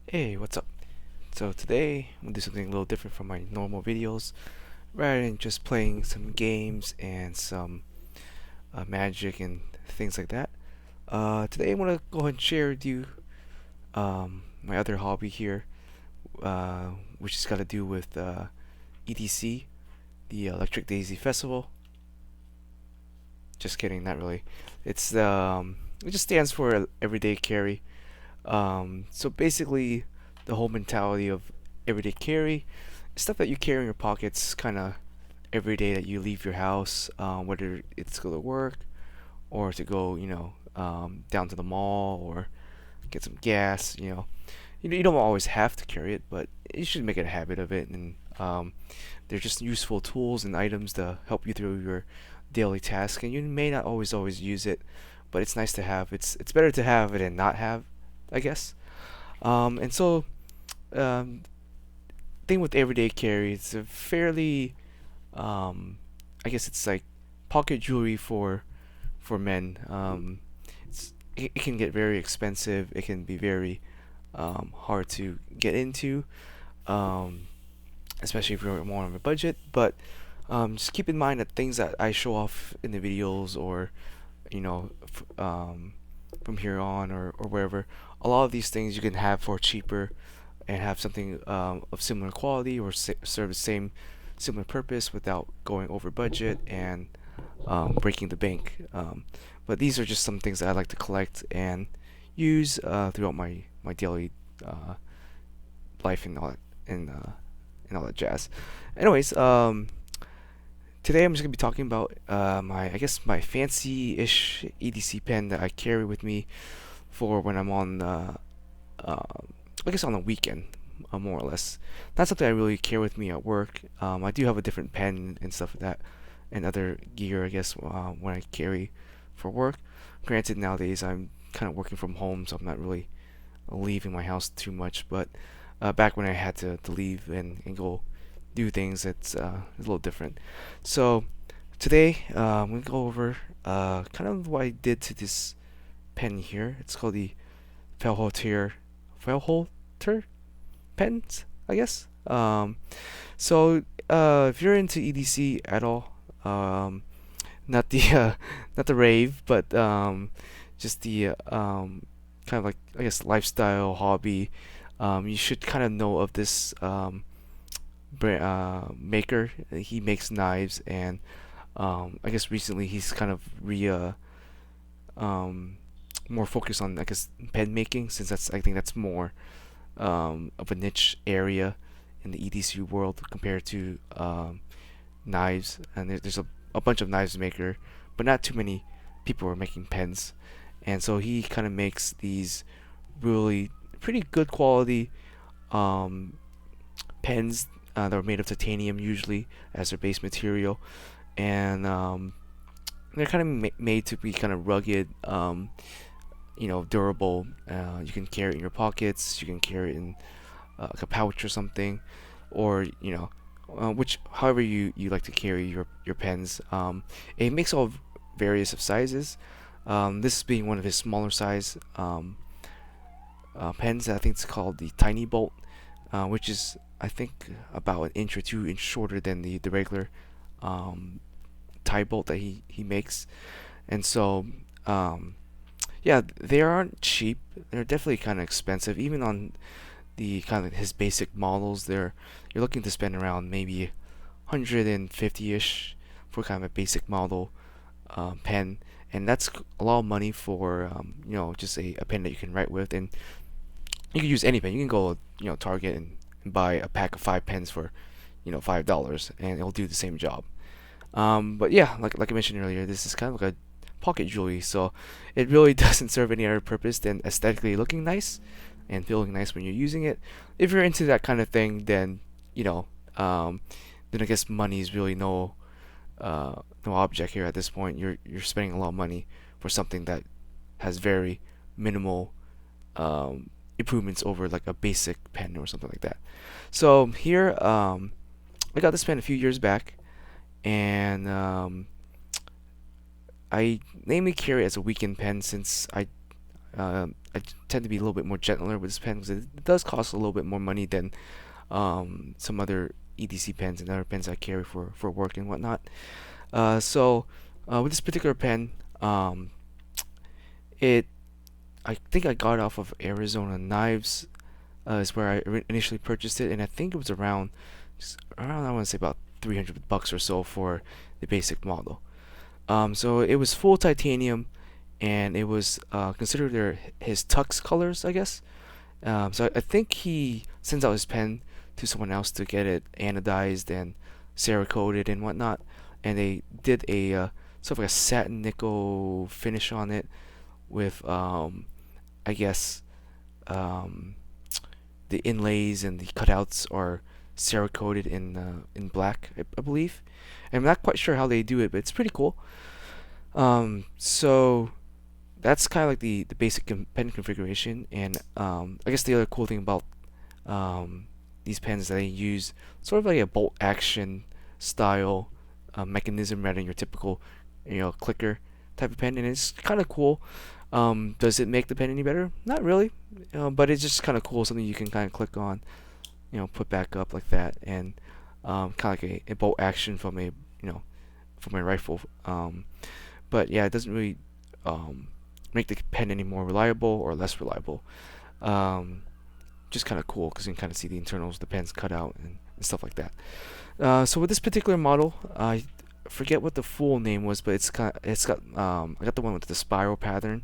Hey, what's up? So today I'm gonna do something a little different from my normal videos. Rather than just playing some games and some magic and things like that. Today I'm gonna go ahead and share with you my other hobby here, which has got to do with EDC, the Electric Daisy Festival. Just kidding, not really. It just stands for Everyday Carry. So basically, the whole mentality of everyday carry, stuff that you carry in your pockets, kind of every day that you leave your house, whether it's to go to work or to go, down to the mall or get some gas. You don't always have to carry it, but you should make it a habit of it. And they're just useful tools and items to help you through your daily task. And you may not always use it, but it's nice to have. It's better to have it and not have, I guess. And so, um, thing with everyday carry, it's a fairly, um, I guess it's like pocket jewelry for men. It can get very expensive. It can be very hard to get into, um, especially if you're more on a budget. But just keep in mind that things that I show off in the videos, or you know, from here on, or wherever, a lot of these things you can have for cheaper and have something of similar quality or serve the same similar purpose without going over budget and breaking the bank. But these are just some things that I like to collect and use throughout my daily uh, life and all that jazz. Anyways, today I'm just gonna be talking about my fancy-ish EDC pen that I carry with me for when I'm on uh, I guess on the weekend, more or less. Not something I really carry with me at work. I do have a different pen and stuff like that, and other gear, I guess, when I carry for work. Granted, nowadays I'm kind of working from home, so I'm not really leaving my house too much. But back when I had to leave and go do things, it's a little different. So today I'm gonna go over kind of what I did to this pen here. It's called the Fellhoelter pens, I guess. So if you're into EDC at all, not the not the rave, but just the kind of like, I guess, lifestyle hobby, you should kind of know of this maker. He makes knives, and I guess recently he's kind of um, more focused on, I guess, pen making, since I think that's more of a niche area in the EDC world compared to knives. And there's a bunch of knives maker, but not too many people are making pens. And so he kind of makes these really pretty good quality um, pens that are made of titanium usually as their base material, and they're kind of made to be kind of rugged, durable. You can carry it in your pockets. You can carry it in like a pouch or something, or which however you like to carry your pens. It makes all various of sizes. This being one of his smaller size pens. I think it's called the TinyBolt, which is, I think, about an inch or 2 inch shorter than the regular tie bolt that he makes. And so yeah, they aren't cheap. They're definitely kind of expensive, even on the kind of his basic models. You're looking to spend around maybe 150-ish for kind of a basic model pen, and that's a lot of money for just a pen that you can write with. And you can use any pen. You can go Target and buy a pack of 5 pens for $5, and it'll do the same job. But yeah, like I mentioned earlier, this is kind of like a pocket jewelry, so it really doesn't serve any other purpose than aesthetically looking nice and feeling nice when you're using it. If you're into that kind of thing, then you know, then I guess money is really no object here at this point. You're spending a lot of money for something that has very minimal improvements over like a basic pen or something like that. So here, I got this pen a few years back, and I mainly carry it as a weekend pen, since I I tend to be a little bit more gentler with this pen because it does cost a little bit more money than some other EDC pens and other pens I carry for work and whatnot. With this particular pen, it I think I got it off of Arizona Knives, is where I initially purchased it, and I think it was around I want to say about $300 or so for the basic model. So it was full titanium, and it was considered his tux colors, I guess. So I think he sends out his pen to someone else to get it anodized and cerakoted and whatnot, and they did a sort of like a satin nickel finish on it with I guess um, the inlays and the cutouts are cerakoted in black, I believe. I'm not quite sure how they do it, but it's pretty cool. So that's kind of like the basic pen configuration, and I guess the other cool thing about these pens is that they use sort of like a bolt action style mechanism rather than your typical, clicker type of pen, and it's kind of cool. Does it make the pen any better? Not really, but it's just kind of cool, something you can kind of click on, put back up like that, and kind of like a bolt action from a rifle. But yeah, it doesn't really make the pen any more reliable or less reliable. Um, just kind of cool because you can kind of see the internals, the pen's cut out, and stuff like that. So with this particular model, I forget what the full name was, but it's got I got the one with the spiral pattern,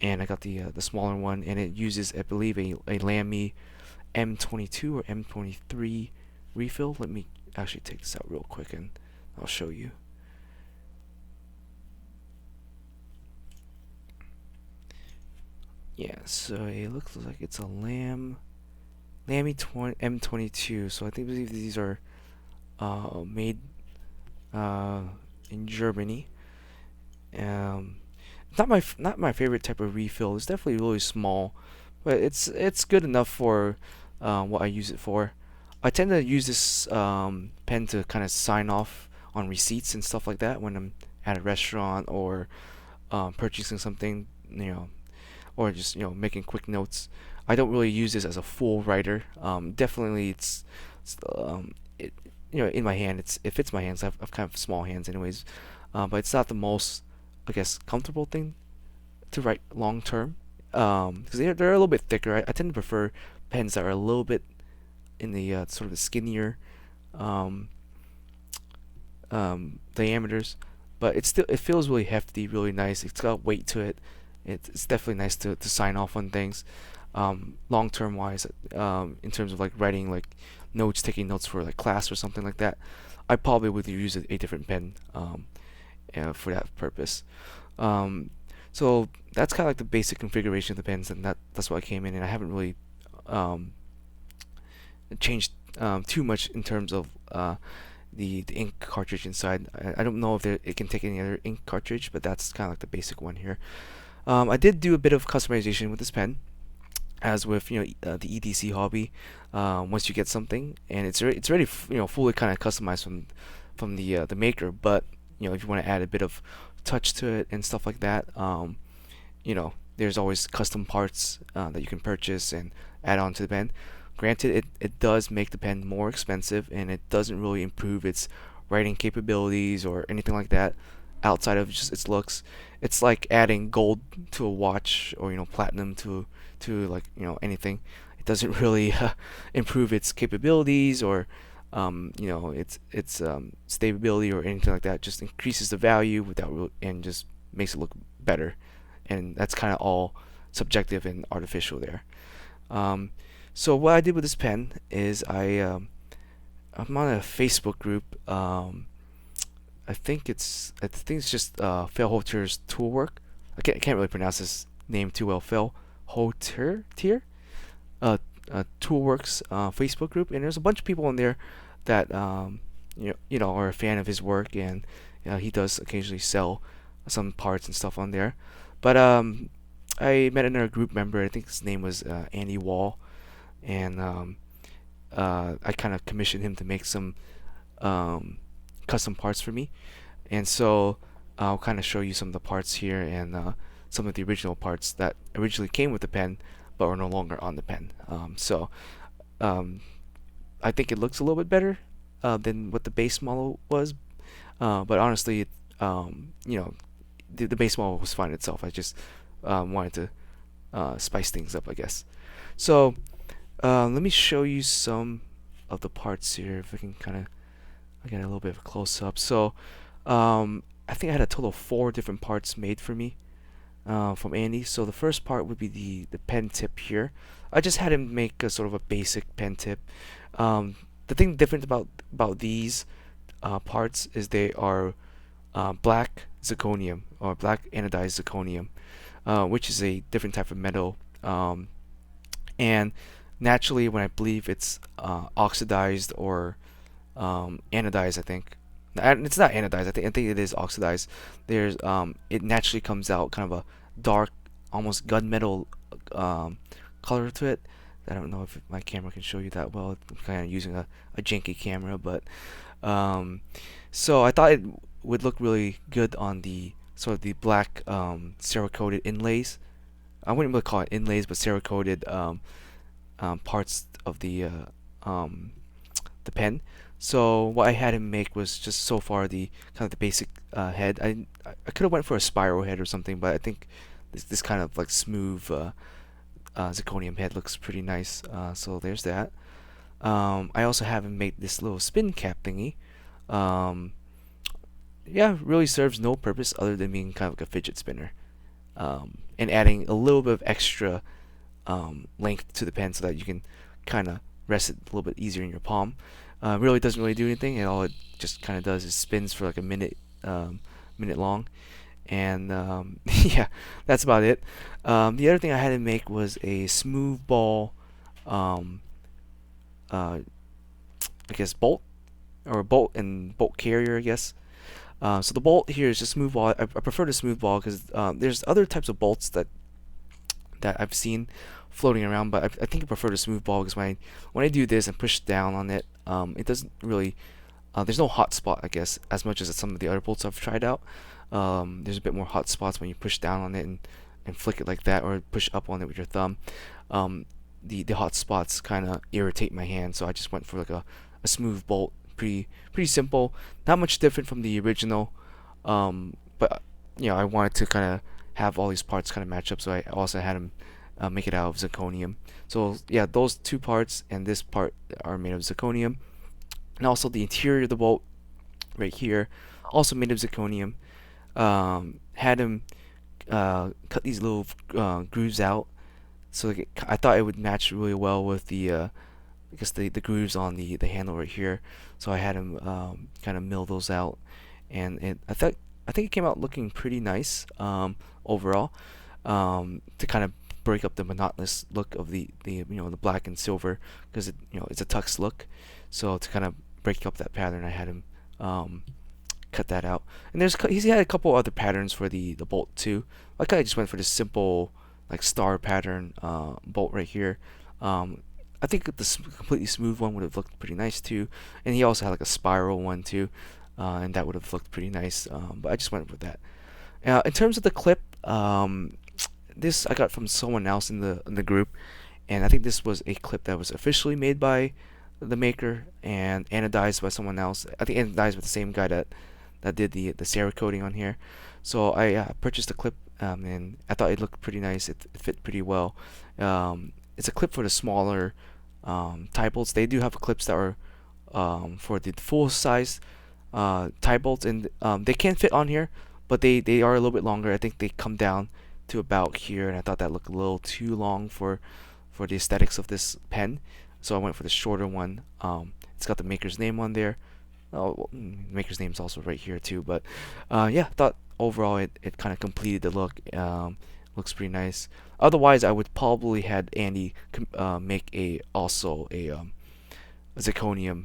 and I got the smaller one, and it uses, I believe, a Lamy M22 or M23 refill. Let me actually take this out real quick and I'll show you. Yeah, so it looks like it's a Lamy M22. So I think these are made in Germany. Not my favorite type of refill. It's definitely really small, but it's good enough for what I use it for. I tend to use this pen to kind of sign off on receipts and stuff like that when I'm at a restaurant or purchasing something, or just making quick notes. I don't really use this as a full writer. Definitely, it in my hand, it fits my hands. I've kind of small hands, anyways, but it's not the most, I guess, comfortable thing to write long term. Because they're a little bit thicker. I tend to prefer pens that are a little bit in the sort of the skinnier um, diameters, but it feels really hefty, really nice. It's got weight to it. It's definitely nice to sign off on things. Long term wise, in terms of like writing like notes, taking notes for like class or something like that, I probably would use a different pen for that purpose. Um, so that's kind of like the basic configuration of the pens, and that's what I came in, and I haven't really um, changed too much in terms of the ink cartridge inside. I don't know if it can take any other ink cartridge, but that's kind of like the basic one here. I did do a bit of customization with this pen, as with the EDC hobby. Once you get something and it's already fully kind of customized from the maker, but if you want to add a bit of touch to it and stuff like that, there's always custom parts that you can purchase and add on to the pen. Granted, it does make the pen more expensive, and it doesn't really improve its writing capabilities or anything like that outside of just its looks. It's like adding gold to a watch, or platinum to like anything. It doesn't really improve its capabilities or its stability or anything like that. Just increases the value and just makes it look better, and that's kind of all subjective and artificial there. So what I did with this pen is I'm on a Facebook group. I think it's just Fellhoelter's Toolwork. I can't really pronounce his name too well. Fellhoelter Toolworks Facebook group, and there's a bunch of people in there that are a fan of his work, and he does occasionally sell some parts and stuff on there. But I met another group member. I think his name was Andy Wall, and I kind of commissioned him to make some custom parts for me. And so I'll kind of show you some of the parts here, and some of the original parts that originally came with the pen but are no longer on the pen. Um, I think it looks a little bit better than what the base model was, but honestly, the base model was fine itself. I just wanted to spice things up, I guess. So let me show you some of the parts here, if I can kind of get a little bit of a close up. So I think I had a total of 4 different parts made for me from Andy. So the first part would be the pen tip here. I just had him make a sort of a basic pen tip. The thing different about these parts is they are black zirconium, or black anodized zirconium, which is a different type of metal. And naturally, when I believe it's oxidized or anodized, I think it's not anodized. I think it is oxidized. There's it naturally comes out kind of a dark, almost gunmetal color to it. I don't know if my camera can show you that well. I'm kind of using a janky camera, but so I thought it would look really good on the sort of the black cerakoted inlays. I wouldn't really call it inlays, but cerakoted parts of the pen. So what I had him make was just so far the kind of the basic head. I could have went for a spiral head or something, but I think this kind of like smooth zirconium head looks pretty nice. So there's that. I also have him make this little spin cap thingy. Yeah, really serves no purpose other than being kind of like a fidget spinner, and adding a little bit of extra length to the pen so that you can kind of rest it a little bit easier in your palm. Really doesn't really do anything, and all it just kind of does is spins for like a minute, minute long, and yeah, that's about it. The other thing I had to make was a smooth ball, I guess bolt, or bolt and bolt carrier, I guess. So the bolt here is just smooth ball. I prefer the smooth ball because there's other types of bolts that I've seen floating around, but I think I prefer the smooth ball because when I do this and push down on it, it doesn't really there's no hot spot, I guess, as much as some of the other bolts I've tried out. There's a bit more hot spots when you push down on it and flick it like that, or push up on it with your thumb. The hot spots kind of irritate my hand, so I just went for like a smooth bolt. Pretty simple, not much different from the original, but I wanted to kind of have all these parts kind of match up, so I also had him make it out of zirconium. So yeah, those 2 parts and this part are made of zirconium, and also the interior of the bolt right here, also made of zirconium. Had him cut these little grooves out, so I thought it would match really well with the I guess the grooves on the handle right here. So I had him kind of mill those out, and I think it came out looking pretty nice overall, to kind of break up the monotonous look of the black and silver, because it's a tux look. So to kind of break up that pattern, I had him cut that out. And he's had a couple other patterns for the bolt too. Like I just went for this simple like star pattern bolt right here. I think the completely smooth one would have looked pretty nice too, and he also had like a spiral one too, and that would have looked pretty nice. But I just went with that. In terms of the clip, this I got from someone else in the group, and I think this was a clip that was officially made by the maker and anodized by someone else. I think anodized with the same guy that did the cerakoting on here. So I purchased the clip, and I thought it looked pretty nice. It fit pretty well. It's a clip for the smaller TinyBolts. They do have clips that are for the full size TinyBolts, and they can fit on here, but they are a little bit longer. I think they come down to about here, and I thought that looked a little too long for the aesthetics of this pen, so I went for the shorter one. It's got the maker's name on there. Oh, well, maker's name's also right here too, but yeah, I thought overall it kind of completed the look. Looks pretty nice. Otherwise, I would probably had Andy make also a zirconium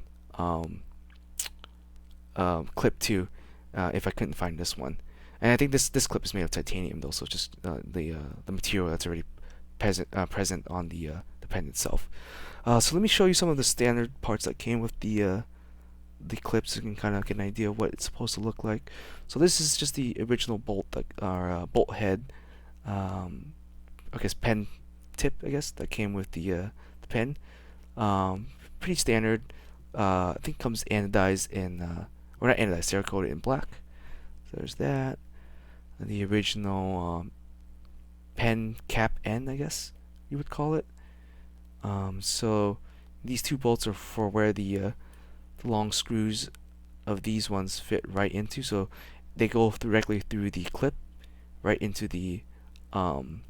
clip too, if I couldn't find this one. And I think this clip is made of titanium though, so just the material that's already present on the pen itself. So let me show you some of the standard parts that came with the clips, so you can kind of get an idea of what it's supposed to look like. So this is just the original bolt, bolt head. I guess pen tip, I guess, that came with the pen. Um, Pretty standard. I think comes anodized in, or not anodized, Cerakoted in black. So there's that. The original pen cap end, I guess you would call it. So these two bolts are for where the long screws of these ones fit right into. So they go directly through the clip right into the um,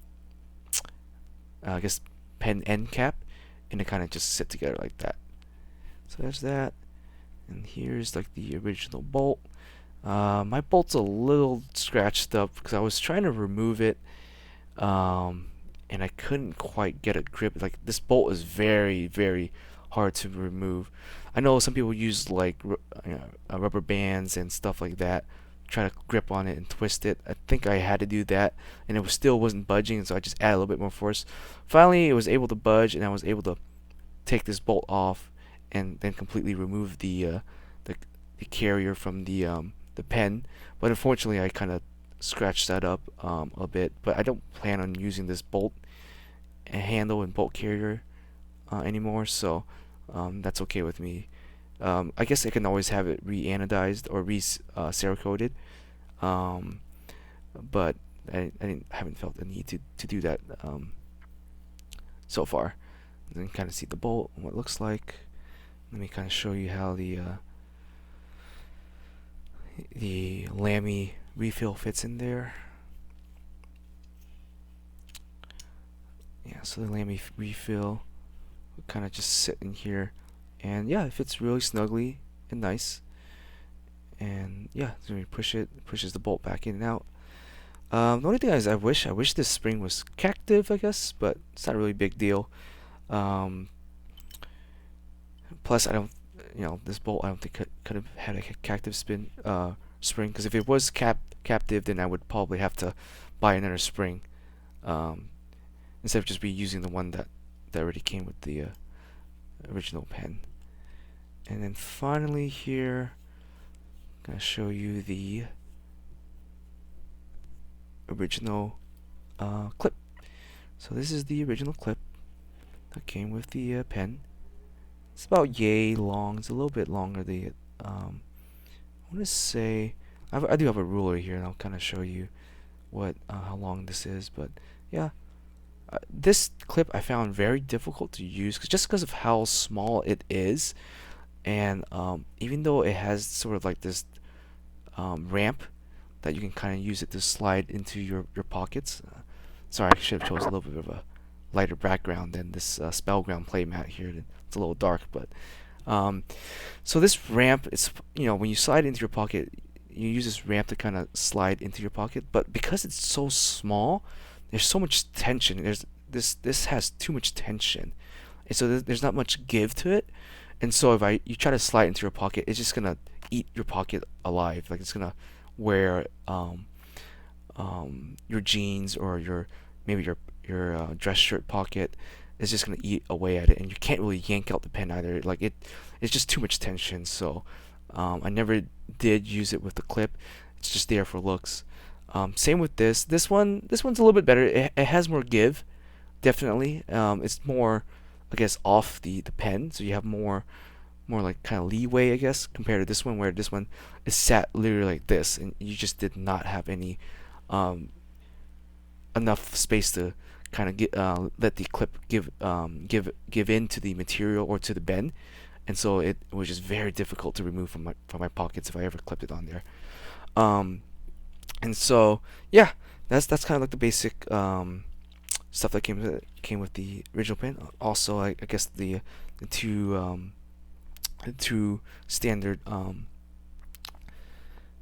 I guess pen end cap, and they kind of just sit together like that. So there's that, and here's like the original bolt. My bolt's a little scratched up because I was trying to remove it, and I couldn't quite get a grip. Like this bolt is very, very hard to remove. I know some people use like rubber bands and stuff like that, try to grip on it and twist it. I think I had to do that, and it was still wasn't budging, so I just added a little bit more force. Finally, it was able to budge, and I was able to take this bolt off and then completely remove the, the carrier from the pen. But unfortunately, I kind of scratched that up a bit. But I don't plan on using this bolt handle and bolt carrier anymore, so that's okay with me. I guess I can always have it re-anodized or re-cerakoted, um, but haven't felt the need to do that so far. And then kind of see the bolt and what it looks like. Let me kind of show you how the Lamy refill fits in there. Yeah, so the Lamy refill will kind of just sit in here, and yeah, it fits really snugly and nice. And yeah, so when you push it pushes the bolt back in and out. The only thing is I wish this spring was captive, I guess, but it's not really a big deal. Um, Plus, I don't, this bolt I don't think could have had a captive spring, because if it was captive, then I would probably have to buy another spring, um, instead of just reusing the one that already came with the original pen. And then finally here, I'm gonna show you the original clip. So this is the original clip that came with the pen. It's about yay long. It's a little bit longer. I want to say I do have a ruler here, and I'll kind of show you what how long this is. But yeah, this clip I found very difficult to use just because of how small it is, and even though it has sort of like this ramp that you can kind of use it to slide into your pockets. Sorry, I should have chosen a little bit of a lighter background than this Spellground playmat here. It's a little dark, but so this ramp, it's when you slide into your pocket, you use this ramp to kind of slide into your pocket. But because it's so small, there's so much tension. This has too much tension, and so there's not much give to it. And so if you try to slide into your pocket, it's just gonna eat your pocket alive. Like it's gonna wear your jeans or maybe your dress shirt pocket is just gonna eat away at it, and you can't really yank out the pen either. Like it's just too much tension. So I never did use it with the clip. It's just there for looks. Same with this. This one's a little bit better. It has more give, definitely. It's more, I guess, off the pen, so you have more like kind of leeway, I guess, compared to this one, where this one is sat literally like this, and you just did not have any enough space to kind of let the clip give in to the material or to the bend, and so it was just very difficult to remove from my pockets if I ever clipped it on there. And so yeah, that's kind of like the basic stuff that came with the original pen. Also, I guess the two standard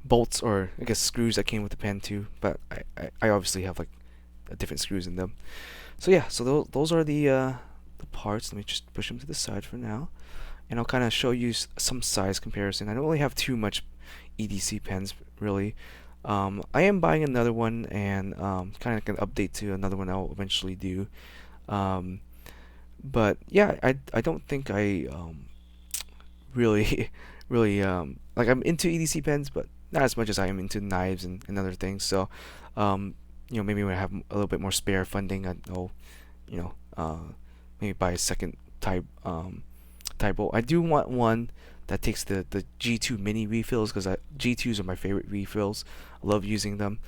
bolts, or I guess screws that came with the pen too, but I obviously have like different screws in them. So yeah, so those are the parts. Let me just push them to the side for now, and I'll kind of show you some size comparison. I don't really have too much EDC pens really. I am buying another one, and kind of like an update to another one I'll eventually do. But yeah, I don't think I really really like I'm into EDC pens, but not as much as I am into knives and other things. So maybe when I have a little bit more spare funding, I'll maybe buy a second TinyBolt. I do want one that takes the G2 mini refills, because G2s are my favorite refills. I love using them.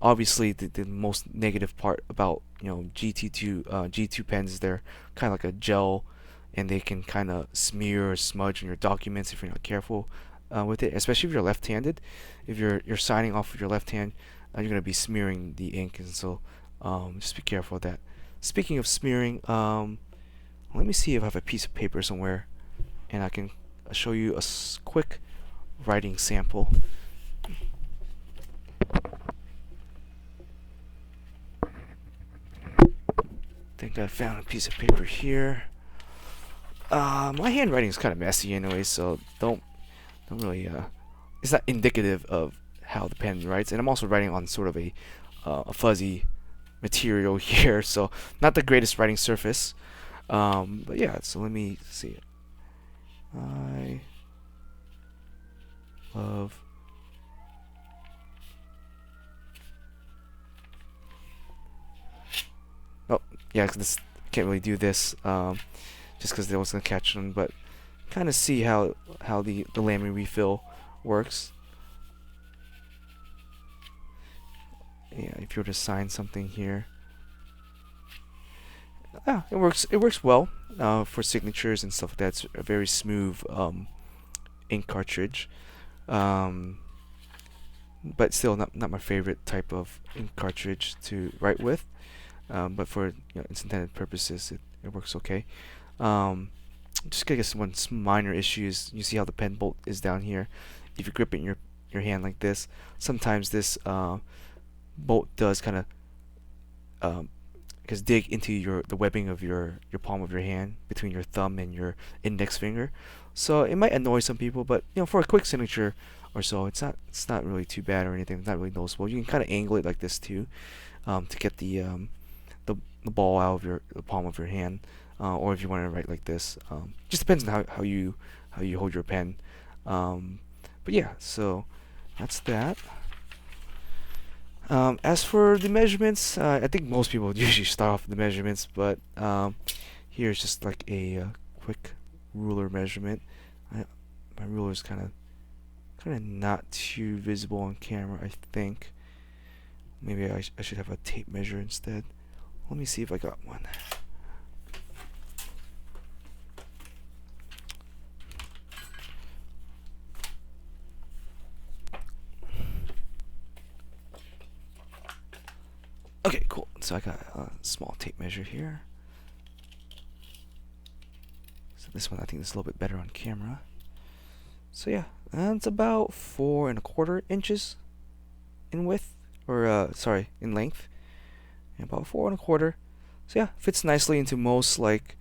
Obviously, the most negative part about G2 pens is they're kind of like a gel, and they can kind of smear or smudge on your documents if you're not careful with it. Especially if you're left-handed. If you're signing off with your left hand, you're gonna be smearing the ink, and so just be careful of that. Speaking of smearing, let me see if I have a piece of paper somewhere, and I can show you a quick writing sample. I think I found a piece of paper here. My handwriting is kind of messy anyway, so don't really it's not indicative of how the pen writes. And I'm also writing on sort of a fuzzy material here, so not the greatest writing surface. But yeah, so let me see. I love yeah, 'cause this can't really do this just because they was gonna catch them, but kind of see how the laminate refill works. Yeah, if you were to sign something here, it works well for signatures and stuff like that. It's a very smooth ink cartridge, but still not my favorite type of ink cartridge to write with. But for its intended purposes, it works okay. Just I guess one minor issues. You see how the pen bolt is down here. If you grip it in your hand like this, sometimes this bolt does kind of dig into the webbing of your palm of your hand between your thumb and your index finger. So it might annoy some people, but for a quick signature or so, it's not really too bad or anything. It's not really noticeable. You can kind of angle it like this too, to get the ball out of the palm of your hand, or if you want to write like this, just depends on how you hold your pen. But yeah, so that's that. As for the measurements, I think most people usually start off with the measurements, but here's just like a quick ruler measurement. My ruler is kind of not too visible on camera, I think. Maybe I should have a tape measure instead. Let me see if I got one. Okay, cool. So I got a small tape measure here. So this one I think is a little bit better on camera. So yeah, it's about 4¼ inches in width, or sorry, in length. About 4¼ So yeah, fits nicely into most like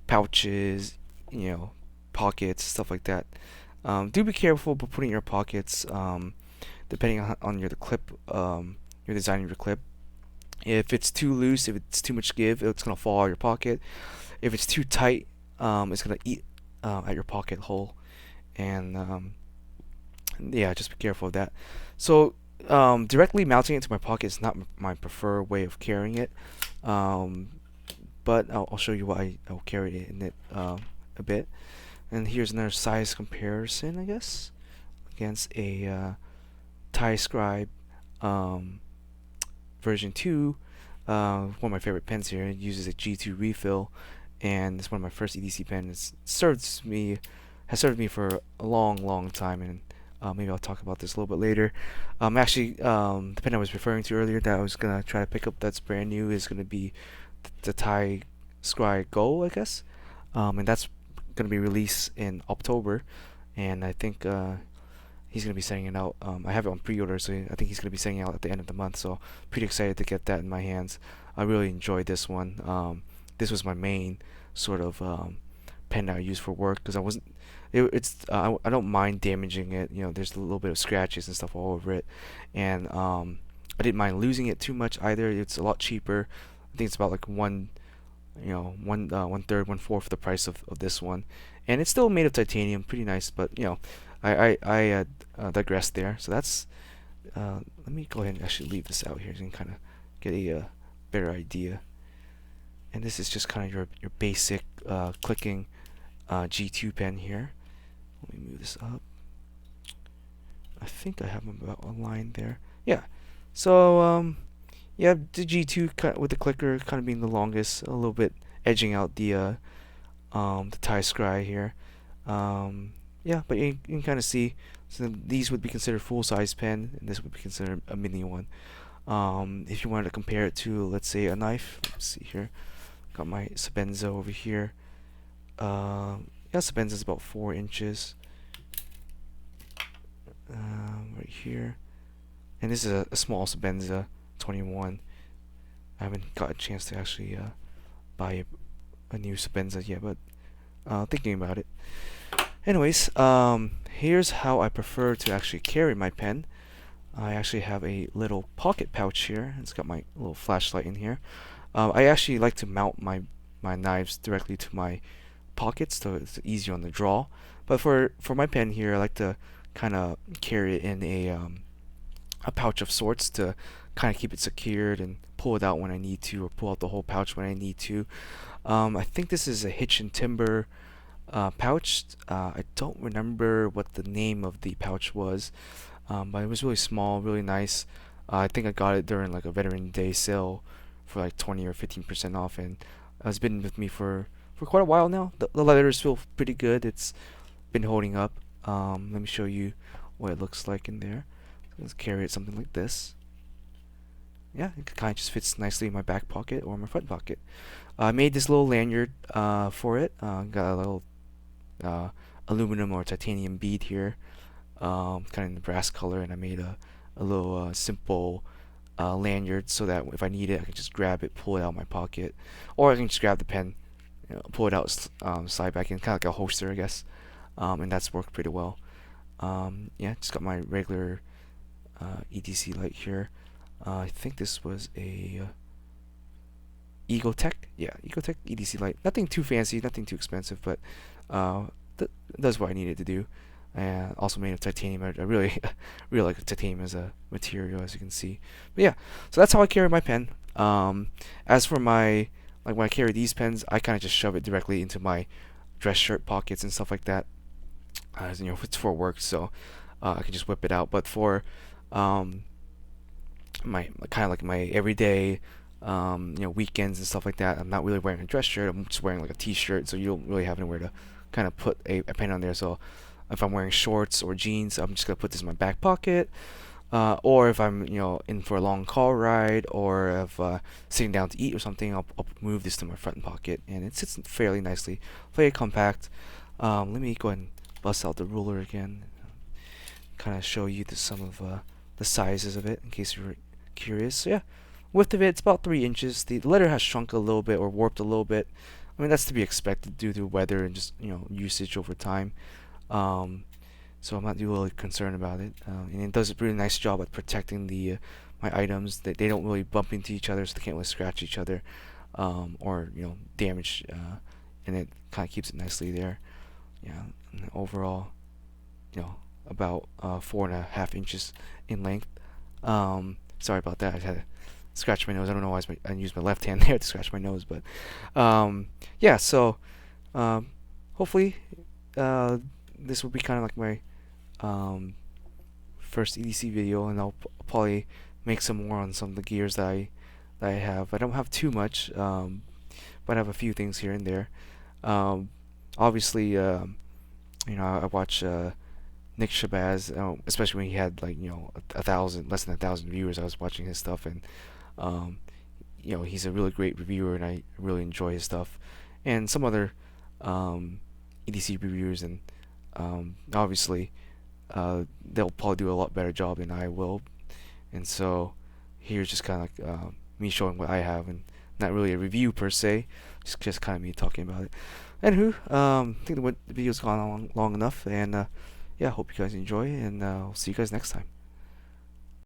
pouches, pockets, stuff like that. Do be careful about putting your pockets, depending on the clip, you're designing your clip. If it's too loose, if it's too much give, it's gonna fall out of your pocket. If it's too tight, it's gonna eat at your pocket hole, and yeah, just be careful of that. So directly mounting it to my pocket is not my preferred way of carrying it, but I'll show you why I'll carry it in it a bit. And here's another size comparison, I guess, against a TinyScribe version 2. One of my favorite pens here. It uses a G2 refill, and it's one of my first EDC pens. It has served me for a long time, and maybe I'll talk about this a little bit later. Actually, the pen I was referring to earlier that I was gonna try to pick up that's brand new is gonna be the TinyScribe Go, I guess, and that's gonna be released in October, and I think he's gonna be sending it out. I have it on pre-order, so I think he's gonna be sending it out at the end of the month. So pretty excited to get that in my hands. I really enjoyed this one. This was my main sort of pen that I use for work, because I don't mind damaging it. There's a little bit of scratches and stuff all over it, and I didn't mind losing it too much either. It's a lot cheaper. I think it's about like one third, 1/4 the price of this one, and it's still made of titanium, pretty nice. But I digress there. So that's let me go ahead and actually leave this out here so you can kind of get a better idea. And this is just kind of your basic clicking G2 pen here. Let me move this up. I think I have them about aligned there. Yeah. So yeah, the G2 with the clicker kind of being the longest, a little bit edging out the tie scry here. Yeah, but you can kind of see. So these would be considered full-size pen, and this would be considered a mini one. If you wanted to compare it to, let's say, a knife. Let's see here. Got my Sabenza over here. Yeah, Sabenza is about 4 inches. Right here. And this is a small Sabenza 21. I haven't got a chance to actually buy a new Sabenza yet, but thinking about it. Anyways, here's how I prefer to actually carry my pen. I actually have a little pocket pouch here. It's got my little flashlight in here. I actually like to mount my knives directly to my pockets, so it's easier on the draw. But for my pen here, I like to kind of carry it in a pouch of sorts to kind of keep it secured and pull it out when I need to, or pull out the whole pouch when I need to. I think this is a Hitch and Timber pouch. I don't remember what the name of the pouch was, but it was really small, really nice. I think I got it during like a Veteran Day sale for like 20 or 15% off, and it's been with me for quite a while now. The letters feel pretty good. It's been holding up. Let me show you what it looks like in there. Let's carry it something like this. Yeah, it kind of just fits nicely in my back pocket or my front pocket. I made this little lanyard for it. Got a little aluminum or titanium bead here, kind of in the brass color, and I made a little simple lanyard so that if I need it, I can just grab it, pull it out of my pocket, or I can just grab the pen, pull it out, slide back in, kind of like a holster, I guess. And that's worked pretty well. Yeah, just got my regular EDC light here. I think this was a Egotech. Yeah, Egotech EDC light. Nothing too fancy, nothing too expensive, but does what I needed to do. And also made of titanium. I really really like titanium as a material, as you can see. But yeah, so that's how I carry my pen. As for my, like when I carry these pens, I kind of just shove it directly into my dress shirt pockets and stuff like that. As you know, if it's for work, so I can just whip it out. But for my kind of like my everyday weekends and stuff like that, I'm not really wearing a dress shirt. I'm just wearing like a t-shirt, so you don't really have anywhere to kind of put a pen on there. So if I'm wearing shorts or jeans, I'm just gonna put this in my back pocket. Or if I'm in for a long car ride, or if sitting down to eat or something, I'll move this to my front pocket, and it sits fairly nicely, very compact. Let me go ahead and bust out the ruler again, kind of show you some of the sizes of it in case you're curious. So yeah, width of it's about 3 inches. The letter has shrunk a little bit or warped a little bit. I mean, that's to be expected due to weather and just usage over time. So I'm not really concerned about it, and it does a really nice job at protecting the my items. That they don't really bump into each other, so they can't really scratch each other, or damage, and it kind of keeps it nicely there. Yeah, and overall, about 4.5 inches in length. Sorry about that. I had to scratch my nose. I don't know why I used my left hand there to scratch my nose, but yeah. So hopefully this will be kind of like my first EDC video, and I'll probably make some more on some of the gears that I have. I don't have too much, but I have a few things here and there. Obviously, I watch Nick Shabazz, especially when he had like less than 1,000 viewers. I was watching his stuff, and he's a really great reviewer, and I really enjoy his stuff. And some other EDC reviewers, and obviously they'll probably do a lot better job than I will. And so here's just kind of like me showing what I have, and not really a review per se, just kind of me talking about it. Anywho, I think the video's gone on long enough, and yeah, hope you guys enjoy, and I'll see you guys next time.